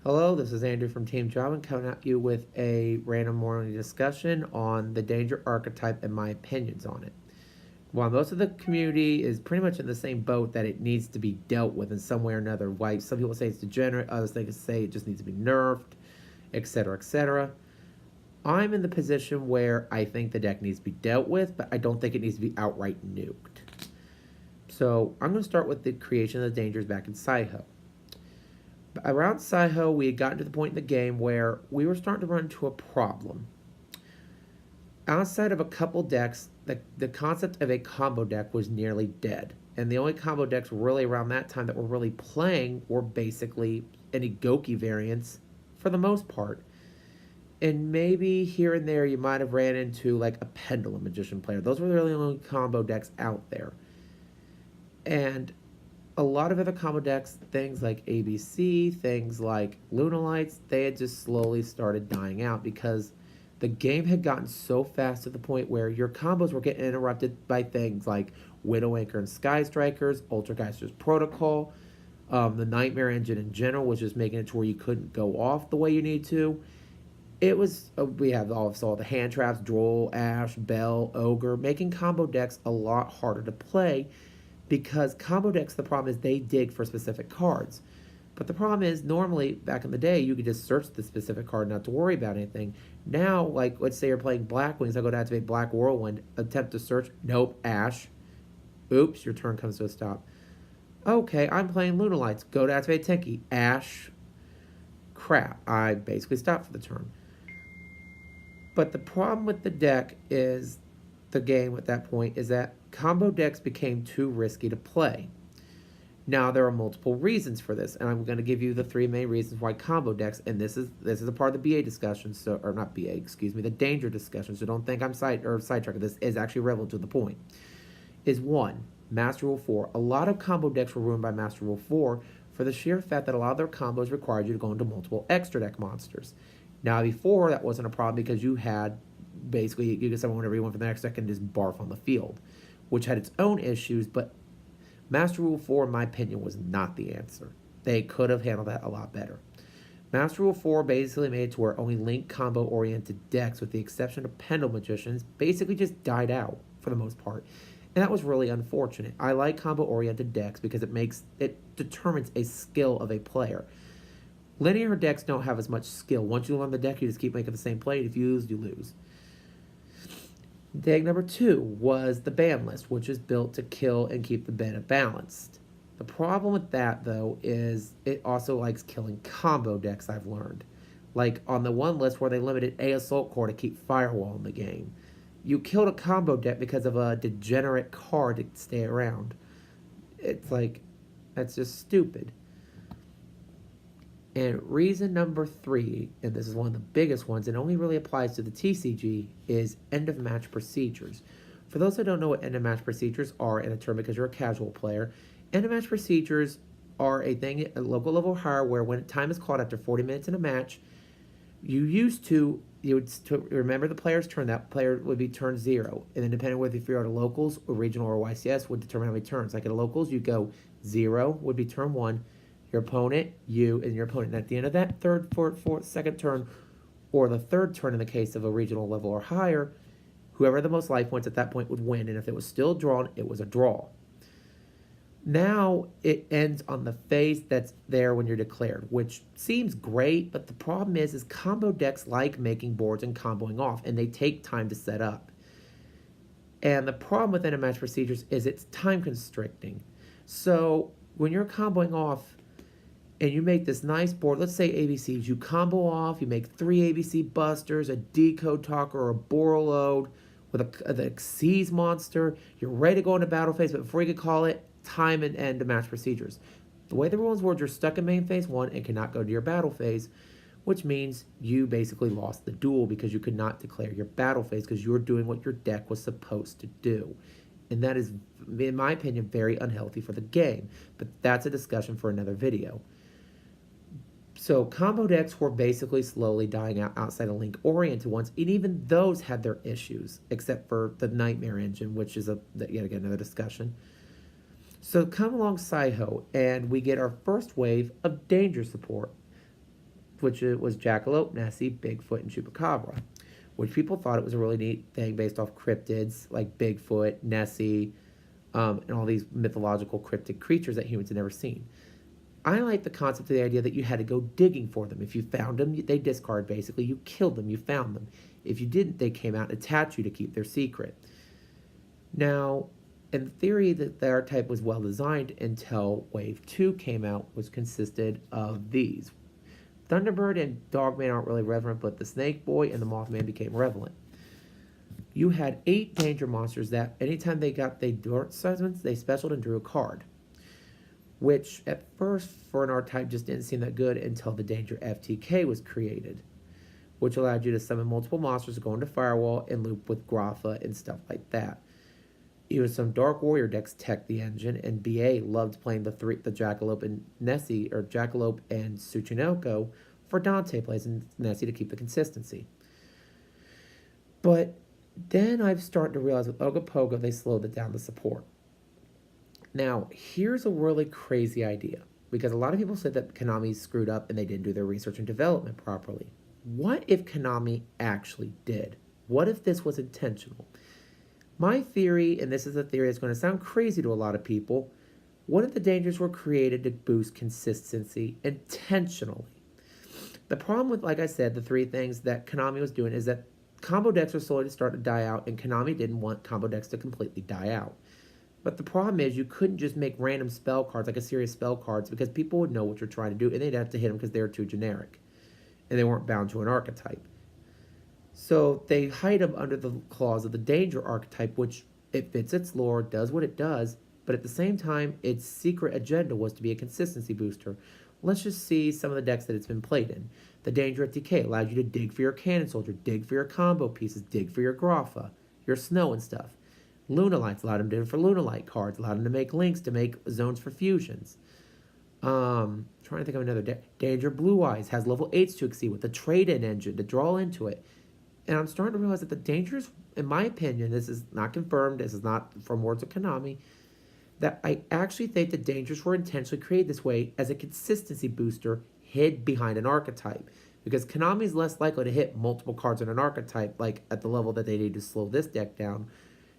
Hello, this is Andrew from Team Java coming at you with a random morning discussion on the danger archetype and my opinions on it. While most of the community is pretty much in the same boat that it needs to be dealt with in some way or another, like some people say it's degenerate, others think say it just needs to be nerfed, etc., etc. I'm in the position where I think the deck needs to be dealt with, but I don't think it needs to be outright nuked. So I'm going to start with the creation of the dangers back in Saiho. Around Saiho, we had gotten to the point in the game where we were starting to run into a problem. Outside of a couple decks, the concept of a combo deck was nearly dead. And the only combo decks really around that time that were really playing were basically any Goki variants for the most part. And maybe here and there you might have ran into like a Pendulum Magician player. Those were really the only combo decks out there. And a lot of other combo decks, things like ABC, things like Lunalights, they had just slowly started dying out because the game had gotten so fast to the point where your combos were getting interrupted by things like Widow Anchor and Sky Strikers, Ultrageister's Protocol, the Nightmare Engine in general was just making it to where you couldn't go off the way you need to. It was, we have all the hand traps, Droll, Ash, Bell, Ogre, making combo decks a lot harder to play because combo decks, the problem is they dig for specific cards. But the problem is, normally, back in the day, you could just search the specific card, not to worry about anything. Now, like, let's say you're playing Black Wings, I go to activate Black Whirlwind, attempt to search, nope, Ash. Oops, your turn comes to a stop. Okay, I'm playing Lunalights, go to activate Tenki, Ash. Crap, I basically stopped for the turn. But the problem with the deck is, the game at that point, is that combo decks became too risky to play. Now there are multiple reasons for this, and I'm going to give you the three main reasons why combo decks, and this is a part of the BA discussion, so or not BA, excuse me, the danger discussion. So don't think I'm sidetracking. This is actually relevant to the point. Is one, Master Rule 4. A lot of combo decks were ruined by Master Rule 4 for the sheer fact that a lot of their combos required you to go into multiple extra deck monsters. Now before that wasn't a problem because you had basically you could summon whenever you want for the next deck and just barf on the field, which had its own issues, but Master Rule 4, in my opinion, was not the answer. They could have handled that a lot better. Master Rule 4 basically made it to where only link combo-oriented decks, with the exception of Pendulum Magicians, basically just died out for the most part. And that was really unfortunate. I like combo-oriented decks because it determines a skill of a player. Linear decks don't have as much skill. Once you learn the deck, you just keep making the same play. If you lose, you lose. Deck number 2 was the ban list, which is built to kill and keep the meta balanced. The problem with that, though, is it also likes killing combo decks, I've learned. Like on the one list where they limited a Assault Core to keep Firewall in the game. You killed a combo deck because of a degenerate card to stay around. It's like, that's just stupid. And reason number 3, and this is one of the biggest ones, and only really applies to the TCG, is end-of-match procedures. For those that don't know what end-of-match procedures are in a tournament because you're a casual player, end-of-match procedures are a thing at local level higher where when time is called after 40 minutes in a match, you would remember the player's turn. That player would be turn 0. And then depending on whether if you're at a locals or regional or YCS would determine how many turns. Like at a locals, you go 0 would be turn 1, your opponent, you, and your opponent. And at the end of that second turn, or the third turn in the case of a regional level or higher, whoever had the most life points at that point would win. And if it was still drawn, it was a draw. Now it ends on the phase that's there when you're declared, which seems great, but the problem is combo decks like making boards and comboing off, and they take time to set up. And the problem with end-of-match procedures is it's time constricting. So when you're comboing off, and you make this nice board, let's say ABCs, you combo off, you make 3 ABC Busters, a Decode Talker, or a Borreload with the Xyz monster, you're ready to go into battle phase, but before you can call it, time and end to match procedures. The way the rules work, you're stuck in main phase 1 and cannot go to your battle phase, which means you basically lost the duel because you could not declare your battle phase because you were doing what your deck was supposed to do. And that is, in my opinion, very unhealthy for the game, but that's a discussion for another video. So combo decks were basically slowly dying out outside of link-oriented ones, and even those had their issues, except for the Nightmare Engine, which is yet again another discussion. So come along Saiho, and we get our first wave of danger support. which it was Jackalope, Nessie, Bigfoot, and Chupacabra, which people thought it was a really neat thing based off cryptids like Bigfoot, Nessie, and all these mythological cryptic creatures that humans had never seen. I like the concept of the idea that you had to go digging for them. If you found them, they discard basically. You killed them, you found them. If you didn't, they came out and attacked you to keep their secret. Now, in theory, the archetype was well designed until Wave 2 came out, which consisted of these. Thunderbird and Dogman aren't really relevant, but the Snake Boy and the Mothman became relevant. You had 8 danger monsters that anytime they got their dirt segments, they specialed and drew a card. Which at first for an archetype just didn't seem that good until the Danger FTK was created, which allowed you to summon multiple monsters to go into Firewall and loop with Grapha and stuff like that. Even some Dark Warrior decks tech the engine, and BA loved playing the Jackalope and Nessie, or Jackalope and Tsuchinoko, for Dante plays and Nessie to keep the consistency. But then I've started to realize with Ogopogo they slowed it down the support. Now, here's a really crazy idea, because a lot of people said that Konami screwed up and they didn't do their research and development properly. What if Konami actually did? What if this was intentional? My theory, and this is a theory that's going to sound crazy to a lot of people, what if the dangers were created to boost consistency intentionally? The problem with, like I said, the 3 things that Konami was doing is that combo decks were slowly starting to die out, and Konami didn't want combo decks to completely die out. But the problem is you couldn't just make random spell cards, like a series of spell cards, because people would know what you're trying to do, and they'd have to hit them because they were too generic. And they weren't bound to an archetype. So they hide them under the clause of the danger archetype, which it fits its lore, does what it does, but at the same time, its secret agenda was to be a consistency booster. Let's just see some of the decks that it's been played in. The Danger at DK allowed you to dig for your Cannon Soldier, dig for your combo pieces, dig for your Grapha, your Snow and stuff. Lunalights allowed him to do it for Lunalight cards, allowed him to make links to make zones for fusions. Trying to think of another. Danger Blue Eyes has level 8s to exceed with the trade-in engine to draw into it. And I'm starting to realize that the dangers, in my opinion, this is not confirmed, this is not from words of Konami, that I actually think the dangers were intentionally created this way as a consistency booster hid behind an archetype. Because Konami is less likely to hit multiple cards on an archetype, like at the level that they need to slow this deck down,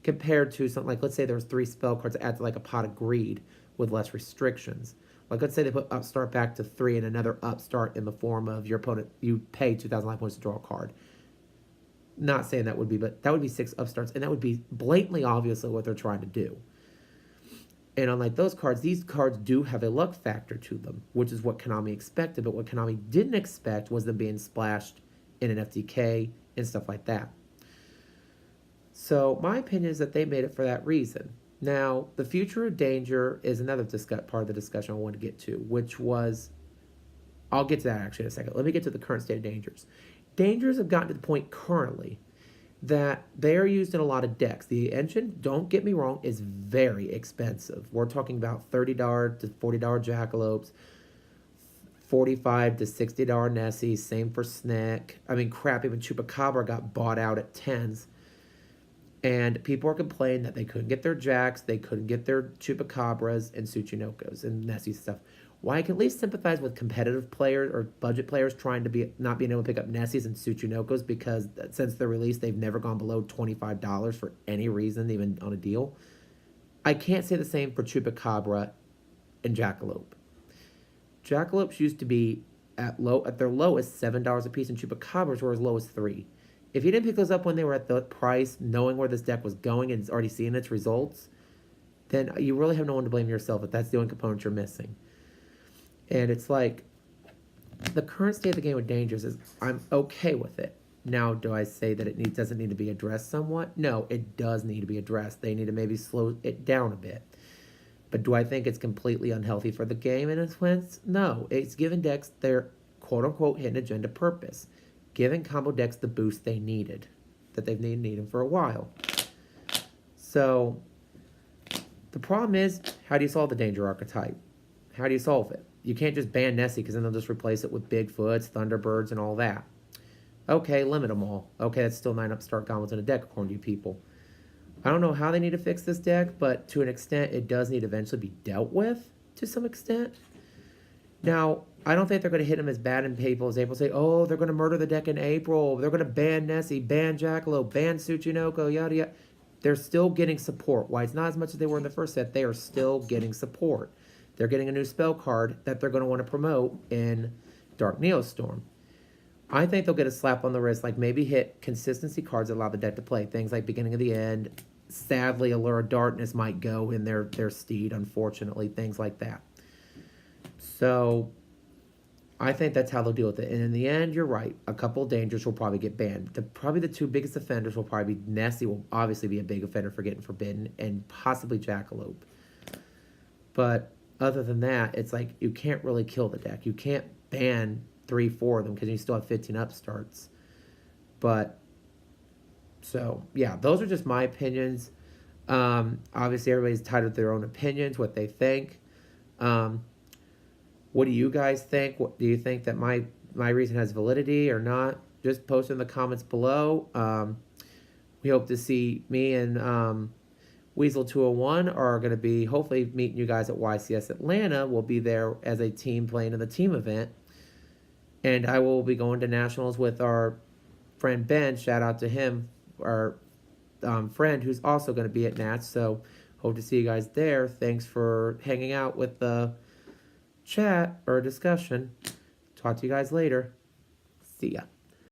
compared to something like, let's say there was 3 spell cards that add to like a Pot of Greed with less restrictions. Like, let's say they put Upstart back to 3 and another Upstart in the form of your opponent, you pay 2,000 life points to draw a card. Not saying that would be, but that would be 6 Upstarts, and that would be blatantly obviously what they're trying to do. And unlike those cards, these cards do have a luck factor to them, which is what Konami expected, but what Konami didn't expect was them being splashed in an FTK and stuff like that. So my opinion is that they made it for that reason. Now, the future of danger is another part of the discussion I want to get to, which was, I'll get to that actually in a second. Let me get to the current state of dangers. Dangers have gotten to the point currently that they are used in a lot of decks. The engine, don't get me wrong, is very expensive. We're talking about $30 to $40 Jackalopes, $45 to $60 Nessie, same for Snick. I mean, crap, even Chupacabra got bought out at 10s. And people are complaining that they couldn't get their Jacks, they couldn't get their Chupacabras and Tsuchinokos and Nessie stuff. Well, I can at least sympathize with competitive players or budget players trying to be not being able to pick up Nessies and Tsuchinokos because since their release, they've never gone below $25 for any reason, even on a deal. I can't say the same for Chupacabra and Jackalope. Jackalopes used to be at their lowest $7 a piece, and Chupacabras were as low as $3. If you didn't pick those up when they were at the price, knowing where this deck was going and already seeing its results, then you really have no one to blame yourself if that's the only component you're missing. And it's like, the current state of the game with dangers is, I'm okay with it. Now, do I say that it doesn't need to be addressed somewhat? No, it does need to be addressed. They need to maybe slow it down a bit. But do I think it's completely unhealthy for the game in a sense? No, it's given decks their quote-unquote hidden agenda purpose. Giving combo decks the boost they needed, that they've needed for a while. So, the problem is, how do you solve the danger archetype? How do you solve it? You can't just ban Nessie because then they'll just replace it with Bigfoots, Thunderbirds, and all that. Okay, limit them all. Okay, that's still 9 Upstart Goblins in a deck, according to you people. I don't know how they need to fix this deck, but to an extent, it does need to eventually be dealt with, to some extent. Now, I don't think they're going to hit him as bad in April as April say, oh, they're going to murder the deck in April. They're going to ban Nessie, ban Jackalope, ban Tsuchinoko, yada yada. They're still getting support. Why it's not as much as they were in the first set, they are still getting support. They're getting a new spell card that they're going to want to promote in Dark Neostorm. I think they'll get a slap on the wrist, like maybe hit consistency cards that allow the deck to play. Things like Beginning of the End. Sadly, Allure of Darkness might go in their steed, unfortunately. Things like that. So, I think that's how they'll deal with it. And in the end, you're right. A couple of dangers will probably get banned. Probably the two biggest offenders will probably be Nessie will obviously be a big offender for getting forbidden, and possibly Jackalope. But other than that, it's like you can't really kill the deck. You can't ban 3-4 of them because you still have 15 upstarts. But so yeah, those are just my opinions. Obviously, everybody's tied with their own opinions, what they think. What do you guys think? What do you think that my reason has validity or not? Just post in the comments below. We hope to see me and Weasel 201 are going to be hopefully meeting you guys at YCS Atlanta. We'll be there as a team playing in the team event. And I will be going to nationals with our friend Ben. Shout out to him, our friend who's also going to be at Nats. So hope to see you guys there. Thanks for hanging out with the chat or discussion. Talk to you guys later. See ya.